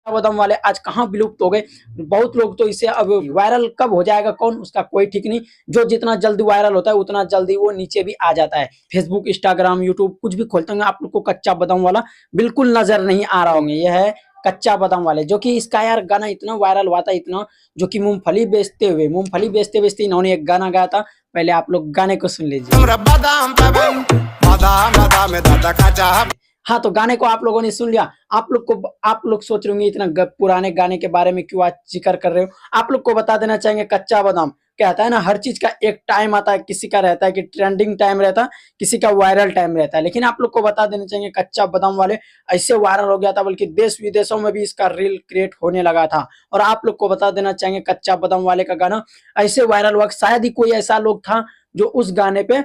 बादाम वाले आज कहाँ विलुप्त हो गए। बहुत लोग तो इसे अब वायरल कब हो जाएगा कौन उसका कोई ठीक नहीं। जो जितना जल्दी वायरल होता है उतना जल्दी वो नीचे भी आ जाता है। फेसबुक, इंस्टाग्राम, यूट्यूब कुछ भी खोलते होंगे आप लोग को कच्चा बादाम वाला बिल्कुल नजर नहीं आ रहा होंगे। यह है कच्चा बादाम वाले, जो कि इसका यार गाना इतना वायरल हुआ था इतना, जो कि मूंगफली बेचते बेचते इन्होंने एक गाना गाया था। पहले आप लोग गाने को सुन लीजिए। हाँ, तो गाने को आप लोगों ने सुन लिया। आप लोग सोच रहे होंगे इतना पुराने गाने के बारे में क्यों आज जिक्र कर रहे हो। आप लोग को बता देना चाहेंगे कच्चा बादाम कहता है ना, हर चीज का एक टाइम आता है। किसी का रहता है कि ट्रेंडिंग टाइम रहता है, किसी का वायरल टाइम रहता है। लेकिन आप लोग को बता देना चाहिए कच्चा बादाम वाले ऐसे वायरल हो गया था, बल्कि देश विदेशों में भी इसका रील क्रिएट होने लगा था। और आप लोग को बता देना चाहिए कच्चा बादाम वाले का गाना ऐसे वायरल हुआ, शायद ही कोई ऐसा लोग था जो उस गाने पे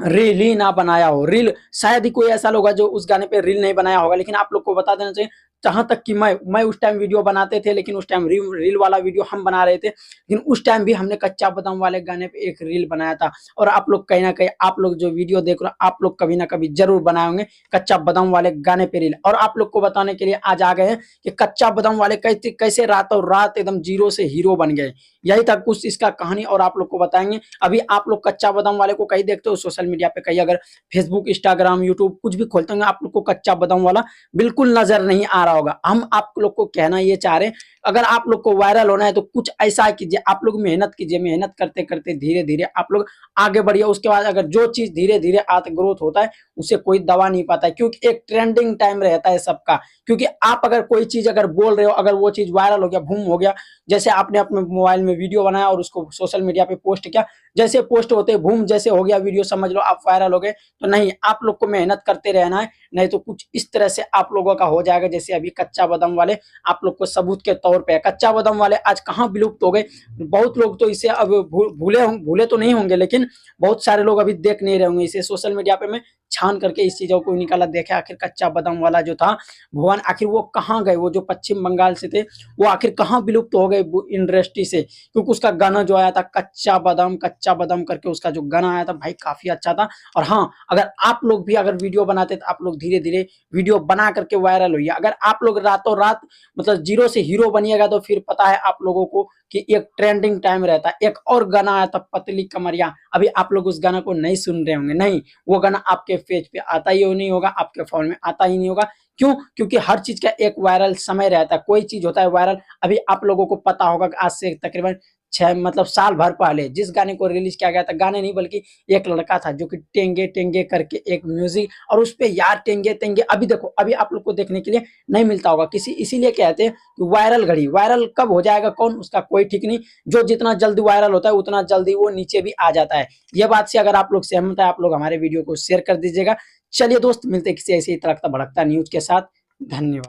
रील ही ना बनाया हो। रील शायद ही कोई ऐसा लोग है जो उस गाने पे रील नहीं बनाया होगा। लेकिन आप लोग को बता देना चाहिए, जहां तक कि मैं उस टाइम वीडियो बनाते थे, लेकिन उस टाइम रील वाला वीडियो हम बना रहे थे। लेकिन उस टाइम भी हमने कच्चा बादाम वाले गाने पे एक रील बनाया था। और आप लोग कहीं ना कहीं आप लोग जो वीडियो देख रहे हो, आप लोग कभी ना कभी जरूर बनाए होंगे कच्चा बादाम वाले गाने पे रील। और आप लोग को बताने के लिए आज आ गए हैं कि कच्चा बादाम वाले कैसे कैसे रातों रात एकदम जीरो से हीरो बन गए। यही था कुछ इसका कहानी, और आप लोग को बताएंगे। अभी आप लोग कच्चा बादाम वाले को कहीं देखते हो सोशल मीडिया पे, कहीं अगर फेसबुक, इंस्टाग्राम, यूट्यूब कुछ भी खोलते होंगे, आप लोग को कच्चा बादाम वाला बिल्कुल नजर नहीं आ रहा होगा। हम आप लोग को कहना ये चाह रहे हैं, अगर आप लोग को वायरल होना है तो कुछ ऐसा कीजिए, आप लोग मेहनत कीजिए। मेहनत करते करते धीरे धीरे आप लोग आगे बढ़िए। उसके बाद अगर जो चीज धीरे धीरे आते ग्रोथ होता है उसे कोई दबा नहीं पाता है, क्योंकि एक ट्रेंडिंग टाइम रहता है सबका। क्योंकि आप अगर कोई चीज अगर बोल रहे हो, अगर वो चीज वायरल हो गया, बूम हो गया, जैसे आपने अपने मोबाइल में वीडियो बनाया और उसको सोशल मीडिया पे पोस्ट किया, जैसे पोस्ट होते बूम जैसे हो गया वीडियो, समझ लो आप वायरल हो गए। तो नहीं, आप लोग को मेहनत करते रहना है, नहीं तो कुछ इस तरह से आप लोगों का हो जाएगा जैसे अभी कच्चा बादाम वाले। आप लोग को सबूत के तौर पे कच्चा बादाम वाले आज कहाँ विलुप्त हो गए। बहुत लोग तो इसे अब भूले तो नहीं होंगे, लेकिन बहुत सारे लोग अभी देख नहीं रहे होंगे इसे। सोशल मीडिया पे मैं छान करके इस चीजों को निकाला, देखा आखिर कच्चा बादाम वाला जो था भुवन, आखिर वो कहाँ गए। वो जो पश्चिम बंगाल से थे वो आखिर कहाँ विलुप्त हो गए इंडस्ट्री से। क्योंकि उसका गाना जो आया था कच्चा बादाम करके, उसका जो गाना आया था भाई काफी अच्छा था। और हाँ, अगर आप लोग भी अगर वीडियो बनाते तो आप लोग धीरे धीरे वीडियो बना करके वायरल होइए। अगर आप लोग रातों रात मतलब जीरो से हीरो बनिएगा तो फिर पता है आप लोगों को कि एक ट्रेंडिंग टाइम रहता है। एक और गाना आया था पतली कमरिया, अभी आप लोग उस गाना को नहीं सुन रहे होंगे। नहीं, वो गाना आपके पेज पे आता ही नहीं होगा, आपके फोन में आता ही नहीं होगा। क्यों? क्योंकि हर चीज का एक वायरल समय रहता है। कोई चीज होता है वायरल, अभी आप लोगों को पता होगा कि आज से तकरीबन 6 मतलब साल भर पहले जिस गाने को रिलीज किया गया था, गाने नहीं बल्कि एक लड़का था जो कि टेंगे टेंगे करके एक म्यूजिक, और उस पे यार टेंगे टेंगे अभी देखो, अभी आप लोग को देखने के लिए नहीं मिलता होगा किसी। इसीलिए कहते हैं कि वायरल घड़ी, वायरल कब हो जाएगा कौन उसका कोई ठीक नहीं। जो जितना जल्दी वायरल होता है उतना जल्दी वो नीचे भी आ जाता है। यह बात से अगर आप लोग सहमत है, आप लोग हमारे वीडियो को शेयर कर दीजिएगा। चलिए दोस्त, मिलते किसी ऐसे ही तड़कता भड़कता न्यूज के साथ। धन्यवाद।